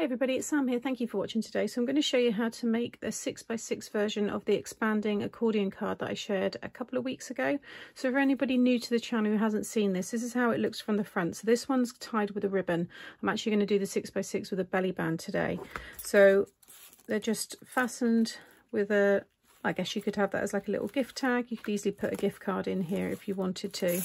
Hi everybody, it's Sam here. Thank you for watching today. So I'm going to show you how to make a 6x6 version of the expanding accordion card that I shared a couple of weeks ago. So for anybody new to the channel who hasn't seen this, this is how it looks from the front. So this one's tied with a ribbon. I'm actually going to do the 6x6 with a belly band today. So they're just fastened with a, I guess you could have that as like a little gift tag. You could easily put a gift card in here if you wanted to.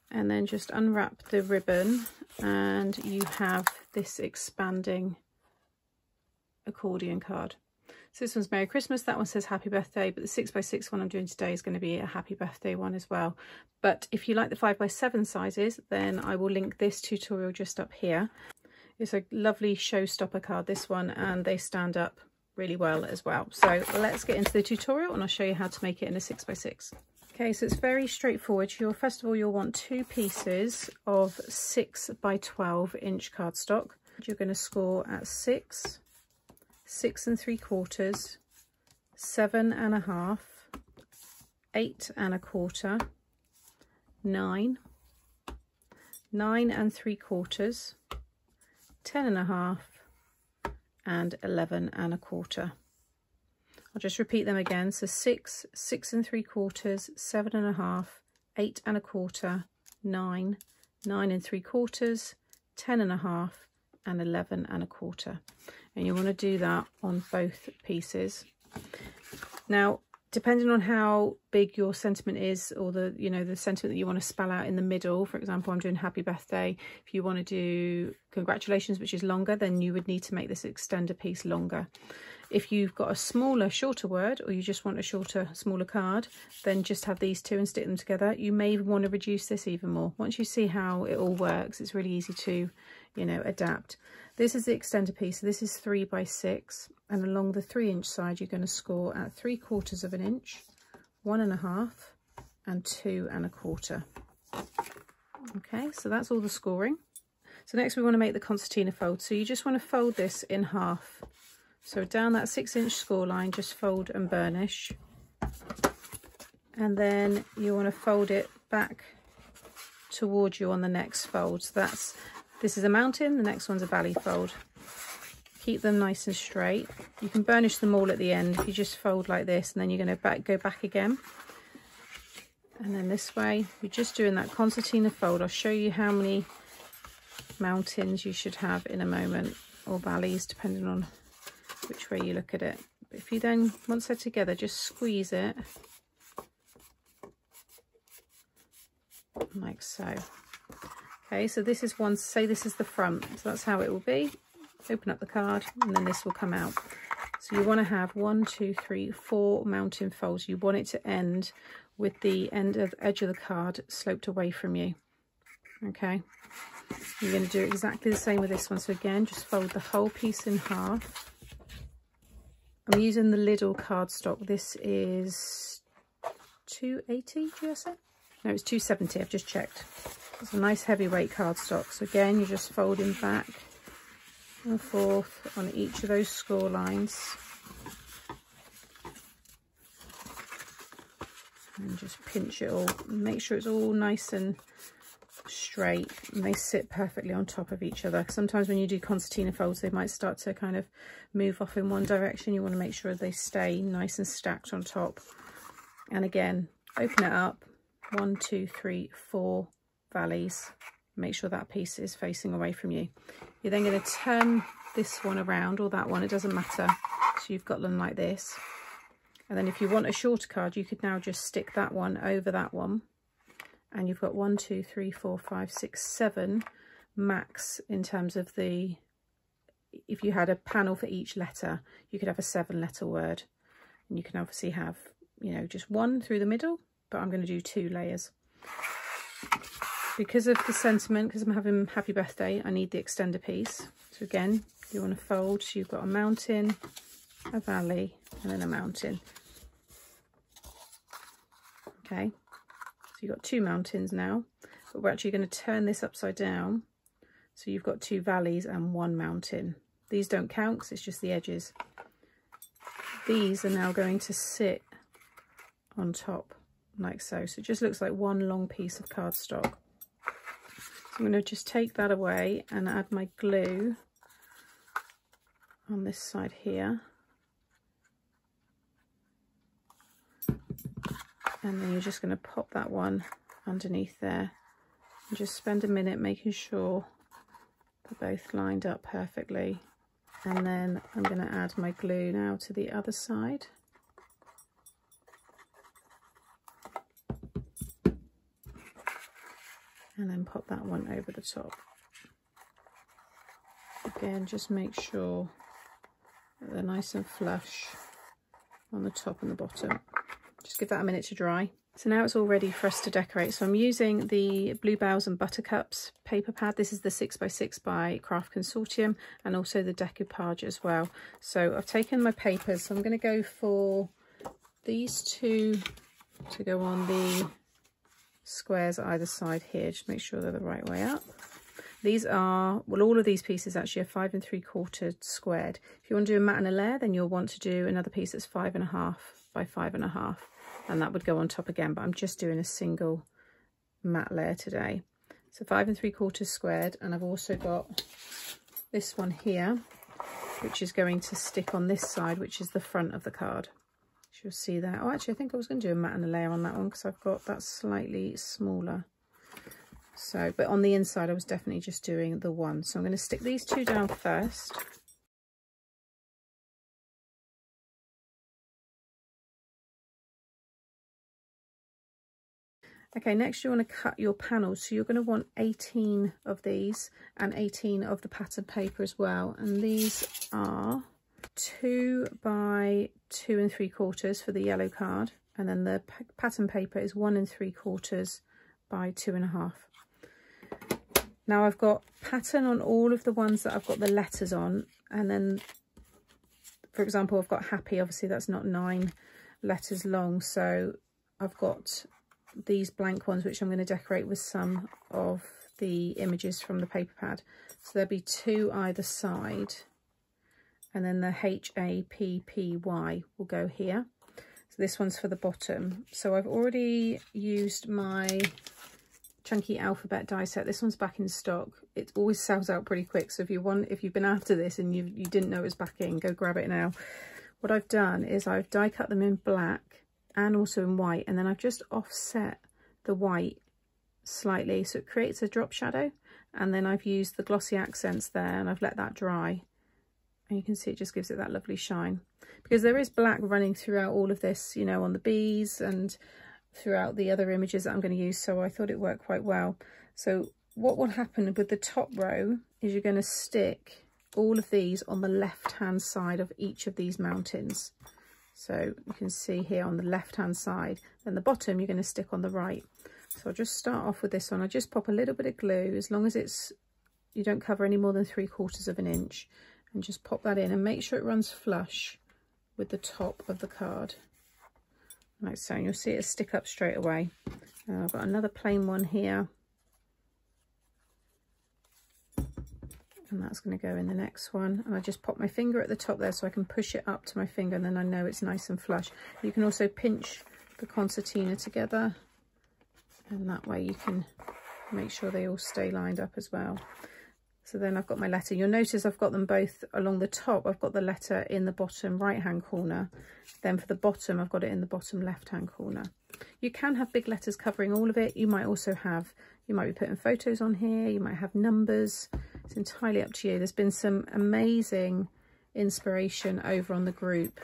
And then just unwrap the ribbon and you have this expanding accordion card. So this one's Merry Christmas, that one says Happy Birthday, but the 6x6 one I'm doing today is going to be a Happy Birthday one as well. But if you like the 5x7 sizes, then I will link this tutorial just up here. It's a lovely showstopper card, this one, and they stand up really well as well. So let's get into the tutorial and I'll show you how to make it in a 6x6. Okay, so it's very straightforward. First of all, you'll want two pieces of 6x12 inch cardstock. You're going to score at 6, 6 3/4, 7 1/2, 8 1/4, 9, 9 3/4, 10 1/2, and 11 1/4. I'll just repeat them again. So 6, 6 3/4, 7 1/2, 8 1/4, 9, 9 3/4, 10 1/2, and 11 1/4. And you want to do that on both pieces. Now, depending on how big your sentiment is, or the the sentiment that you want to spell out in the middle, for example, I'm doing Happy Birthday. If you want to do Congratulations, which is longer, then you would need to make this extender piece longer. If you've got a smaller, shorter word, or you just want a shorter, smaller card, then just have these two and stick them together. You may want to reduce this even more. Once you see how it all works, it's really easy to, adapt. This is the extender piece. So this is 3x6, and along the 3-inch side, you're going to score at 3/4 of an inch, 1 1/2, and 2 1/4. Okay, so that's all the scoring. So next we want to make the concertina fold. So you just want to fold this in half. So down that 6-inch score line, just fold and burnish. And then you want to fold it back towards you on the next fold. So this is a mountain, the next one's a valley fold. Keep them nice and straight. You can burnish them all at the end if you just fold like this, and then you're going to go back again. And then this way, you're just doing that concertina fold. I'll show you how many mountains you should have in a moment, or valleys, depending on which way you look at it. But if you then, once they're together, just squeeze it like so. Okay, so this is one, say this is the front, so that's how it will be. Open up the card and then this will come out. So you want to have 1, 2, 3, 4 mountain folds. You want it to end with the edge of the card sloped away from you. Okay, you're going to do exactly the same with this one. So again, just fold the whole piece in half. I'm using the Lidl cardstock. This is 280 GSM? No, it's 270, I've just checked. It's a nice heavyweight cardstock. So again, you're just folding back and forth on each of those score lines. And just pinch it all. Make sure it's all nice and straight and they sit perfectly on top of each other. Sometimes when you do concertina folds, they might start to kind of move off in one direction. You want to make sure they stay nice and stacked on top. And again, open it up. 1, 2, 3, 4 valleys. Make sure that piece is facing away from you. You're then going to turn this one around, or that one, it doesn't matter. So you've got them like this. And then if you want a shorter card, you could now just stick that one over that one. And you've got 1, 2, 3, 4, 5, 6, 7 max in terms of the, if you had a panel for each letter, you could have a 7-letter word. And you can obviously have, just one through the middle, but I'm going to do 2 layers. Because of the sentiment, because I'm having Happy Birthday, I need the extender piece. So again, you want to fold, so you've got a mountain, a valley, and then a mountain. Okay. So you've got 2 mountains now, but we're actually going to turn this upside down. So you've got 2 valleys and 1 mountain. These don't count because it's just the edges. These are now going to sit on top like so. So it just looks like one long piece of cardstock. So I'm going to just take that away and add my glue on this side here. And then you're just going to pop that one underneath there and just spend a minute making sure they're both lined up perfectly. And then I'm going to add my glue now to the other side. And then pop that one over the top. Again, just make sure that they're nice and flush on the top and the bottom. Just give that a minute to dry. So now it's all ready for us to decorate. So I'm using the Bluebells and Buttercups paper pad. This is the 6x6 by Craft Consortium, and also the decoupage as well. So I've taken my papers. So I'm going to go for these two to go on the squares either side here. Just make sure they're the right way up. These are, well, all of these pieces actually are 5 3/4 squared. If you want to do a mat and a layer, then you'll want to do another piece that's 5 1/2 by 5 1/2, and that would go on top again, but I'm just doing a single mat layer today. So 5 3/4 squared, and I've also got this one here, which is going to stick on this side, which is the front of the card. You'll see that. Oh, actually, I think I was going to do a mat and a layer on that one because I've got that slightly smaller. So, but on the inside, I was definitely just doing the one. So I'm going to stick these two down first. Okay, next you want to cut your panels. So you're going to want 18 of these and 18 of the pattern paper as well. And these are 2 by 2 3/4 for the yellow card, and then the pattern paper is 1 3/4 by 2 1/2. Now I've got pattern on all of the ones that I've got the letters on, and then for example I've got happy, obviously that's not 9 letters long, so I've got these blank ones which I'm going to decorate with some of the images from the paper pad. So there'll be 2 either side, and then the HAPPY will go here. So this one's for the bottom. So I've already used my chunky alphabet die set. This one's back in stock. It always sells out pretty quick, so if you've been after this and you didn't know it was back in, go grab it now. What I've done is I've die cut them in black and also in white, and then I've just offset the white slightly so it creates a drop shadow, and then I've used the Glossy Accents there and I've let that dry. And you can see it just gives it that lovely shine, because there is black running throughout all of this, you know, on the bees and throughout the other images that I'm going to use, so I thought it worked quite well. So what will happen with the top row is you're going to stick all of these on the left hand side of each of these mountains. So you can see here on the left hand side, then the bottom you're going to stick on the right. So I'll just start off with this one. I just pop a little bit of glue, as long as you don't cover any more than 3/4 of an inch, and just pop that in and make sure it runs flush with the top of the card, like so. And you'll see it stick up straight away. And I've got another plain one here, and that's going to go in the next one. And I just pop my finger at the top there so I can push it up to my finger, and then I know it's nice and flush. You can also pinch the concertina together, and that way you can make sure they all stay lined up as well. So then I've got my letter. You'll notice I've got them both along the top. I've got the letter in the bottom right hand corner. Then for the bottom, I've got it in the bottom left hand corner. You can have big letters covering all of it. You might also have, you might be putting photos on here. You might have numbers. It's entirely up to you. There's been some amazing inspiration over on the group.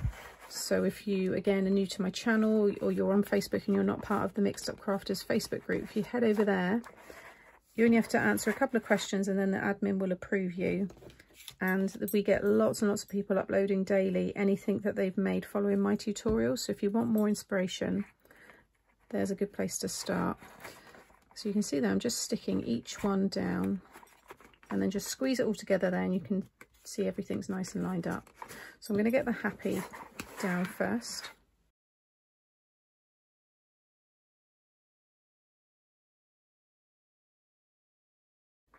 So if you, again, are new to my channel, or you're on Facebook and you're not part of the Mixed Up Crafters Facebook group, if you head over there, you only have to answer a couple of questions and then the admin will approve you. And we get lots and lots of people uploading daily anything that they've made following my tutorials. So if you want more inspiration, there's a good place to start. So you can see there, I'm just sticking each one down and then just squeeze it all together there, and you can see everything's nice and lined up. So I'm going to get the happy down first.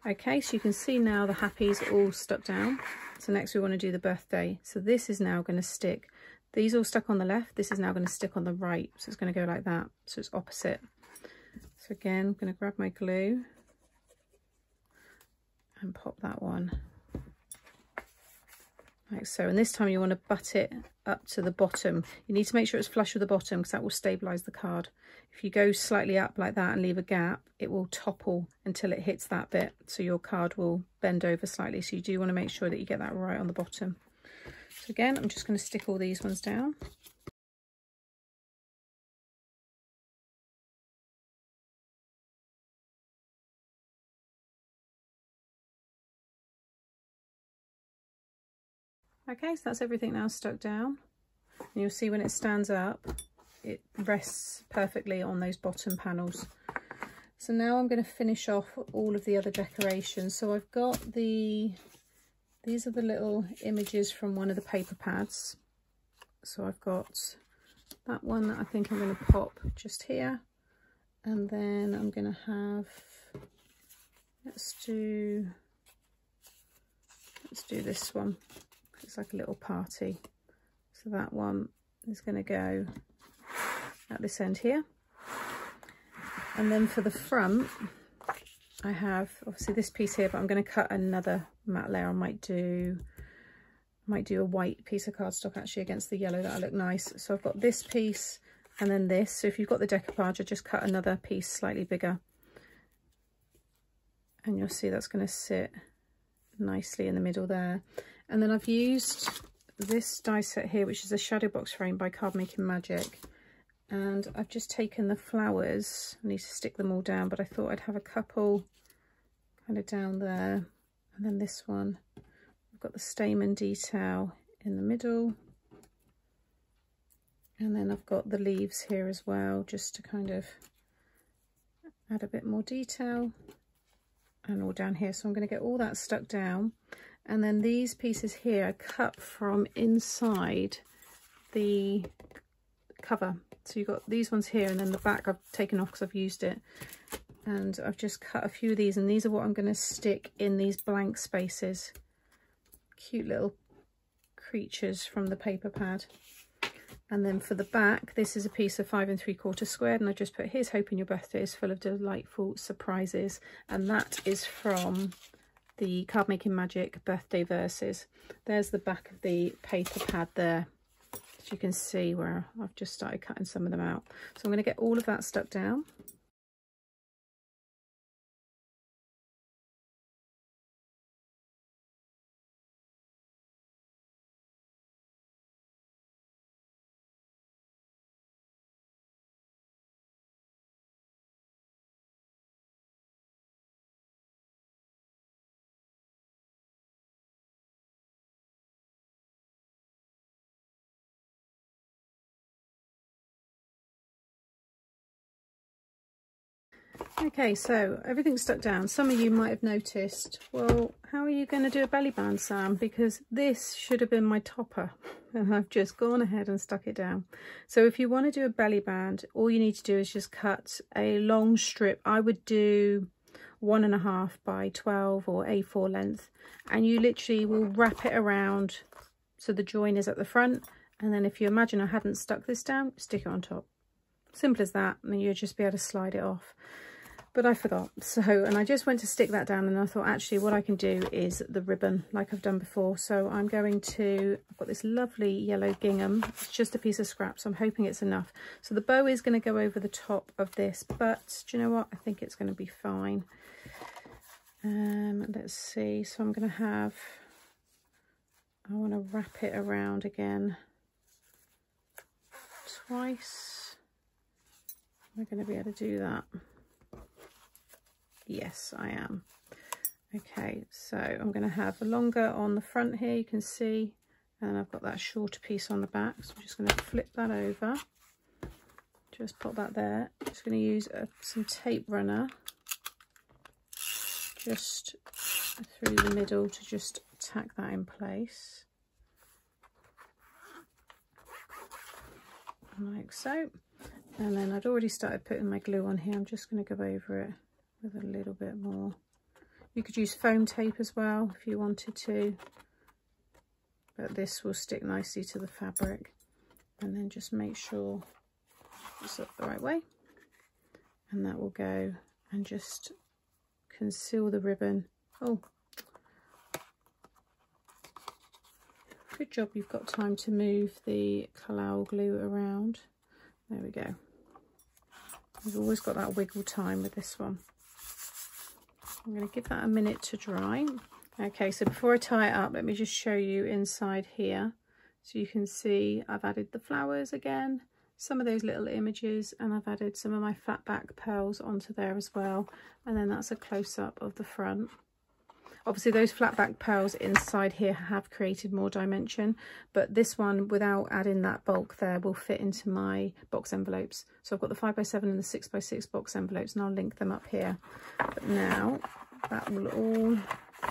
Okay, so you can see now the happy's all stuck down. So next we want to do the birthday. So this is now going to stick. These all stuck on the left. This is now going to stick on the right. So it's going to go like that. So it's opposite. So again, I'm going to grab my glue and pop that one like so. And this time you want to butt it up to the bottom. You need to make sure it's flush with the bottom because that will stabilize the card. If you go slightly up like that and leave a gap, it will topple until it hits that bit, so your card will bend over slightly. So you do want to make sure that you get that right on the bottom. So again, I'm just going to stick all these ones down. Okay, so that's everything now stuck down. And you'll see when it stands up, it rests perfectly on those bottom panels. So now I'm going to finish off all of the other decorations. So I've got these are the little images from one of the paper pads. So I've got that one that I think I'm going to pop just here. And then I'm going to have, let's do this one. It's like a little party. So that one is going to go at this end here. And then for the front, I have obviously this piece here, but I'm going to cut another matte layer. I might do a white piece of cardstock actually against the yellow. That'll look nice. So I've got this piece and then this. So if you've got the decoupage, I just cut another piece slightly bigger. And you'll see that's going to sit nicely in the middle there. And then I've used this die set here, which is a shadow box frame by Card Making Magic. And I've just taken the flowers. I need to stick them all down, but I thought I'd have a couple kind of down there. And then this one, I've got the stamen detail in the middle. And then I've got the leaves here as well, just to kind of add a bit more detail. And all down here. So I'm going to get all that stuck down. And then these pieces here I cut from inside the cover. So you've got these ones here, and then the back I've taken off because I've used it. And I've just cut a few of these, and these are what I'm going to stick in these blank spaces. Cute little creatures from the paper pad. And then for the back, this is a piece of 5 3/4 squared, and I just put, here's hoping your birthday is full of delightful surprises. And that is from the Card Making Magic birthday verses. There's the back of the paper pad there, as you can see, where I've just started cutting some of them out. So I'm going to get all of that stuck down. Okay, so everything's stuck down. Some of you might have noticed, well, how are you going to do a belly band, Sam? Because this should have been my topper and I've just gone ahead and stuck it down. So if you want to do a belly band, all you need to do is just cut a long strip. I would do 1.5 by 12 or A4 length, and you literally will wrap it around so the join is at the front. And then if you imagine I hadn't stuck this down, stick it on top. Simple as that, and then you'll just be able to slide it off. But I forgot, and I just went to stick that down, and I thought actually what I can do is the ribbon like I've done before. So I'm going to, I've got this lovely yellow gingham. It's just a piece of scrap, so I'm hoping it's enough. So the bow is going to go over the top of this, but do you know what? I think it's going to be fine. Let's see. So I'm going to have, I want to wrap it around again twice. We're going to be able to do that. Yes, I am. Okay, so I'm going to have a longer on the front here, you can see, and I've got that shorter piece on the back. So I'm just going to flip that over. Just pop that there. Just going to use some tape runner just through the middle to just tack that in place. Like so. And then I'd already started putting my glue on here. I'm just going to go over it with a little bit more. You could use foam tape as well if you wanted to, but this will stick nicely to the fabric. And then just make sure it's up the right way, and that will go and just conceal the ribbon. Oh, Good job you've got time to move the Kalal glue around. There we go. You've always got that wiggle time with this one. I'm going to give that a minute to dry. Okay, so before I tie it up, let me just show you inside here. So you can see I've added the flowers again, some of those little images, and I've added some of my flat back pearls onto there as well. And then that's a close-up of the front. Obviously those flat back pearls inside here have created more dimension, but this one without adding that bulk there will fit into my box envelopes. So I've got the 5x7 and the 6x6 box envelopes, and I'll link them up here. But now that will all,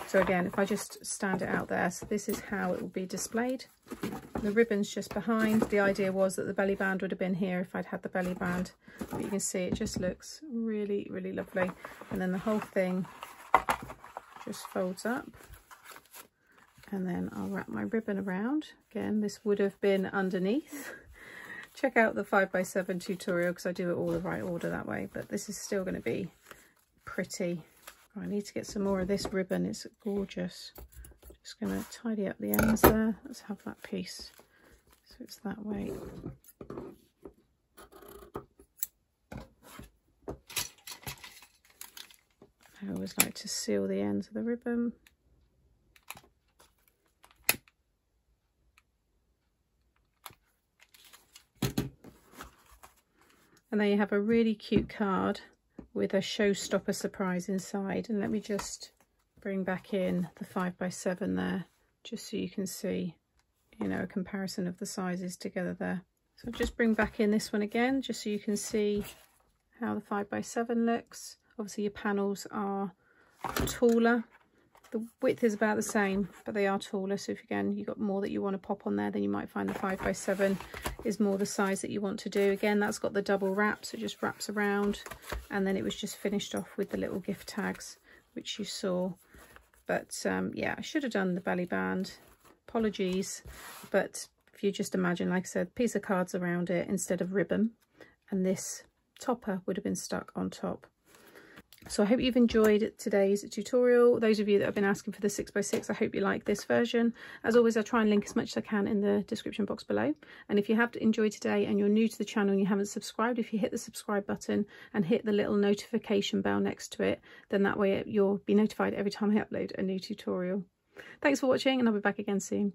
so again, if I just stand it out there, so this is how it will be displayed. The ribbon's just behind. The idea was that the belly band would have been here if I'd had the belly band, but you can see it just looks really, really lovely. And then the whole thing just folds up, and then I'll wrap my ribbon around. Again, this would have been underneath. Check out the 5x7 tutorial because I do it all the right order that way, but this is still going to be pretty. Oh, I need to get some more of this ribbon, it's gorgeous. Just going to tidy up the ends there. Let's have that piece so it's that way. I always like to seal the ends of the ribbon. And there you have a really cute card with a showstopper surprise inside. And let me just bring back in the 5x7 there, just so you can see, you know, a comparison of the sizes together there. So I'll just bring back in this one again, just so you can see how the 5x7 looks. Obviously your panels are taller. The width is about the same, but they are taller. So if again you've got more that you want to pop on there, then you might find the 5x7 is more the size that you want to do. Again, that's got the double wrap, so it just wraps around, and then it was just finished off with the little gift tags which you saw. But yeah, I should have done the belly band. Apologies, but if you just imagine, like I said, piece of cards around it instead of ribbon, and this topper would have been stuck on top. So I hope you've enjoyed today's tutorial. Those of you that have been asking for the 6x6, I hope you like this version. As always, I try and link as much as I can in the description box below. And if you have enjoyed today and you're new to the channel and you haven't subscribed, if you hit the subscribe button and hit the little notification bell next to it, then that way you'll be notified every time I upload a new tutorial. Thanks for watching, and I'll be back again soon.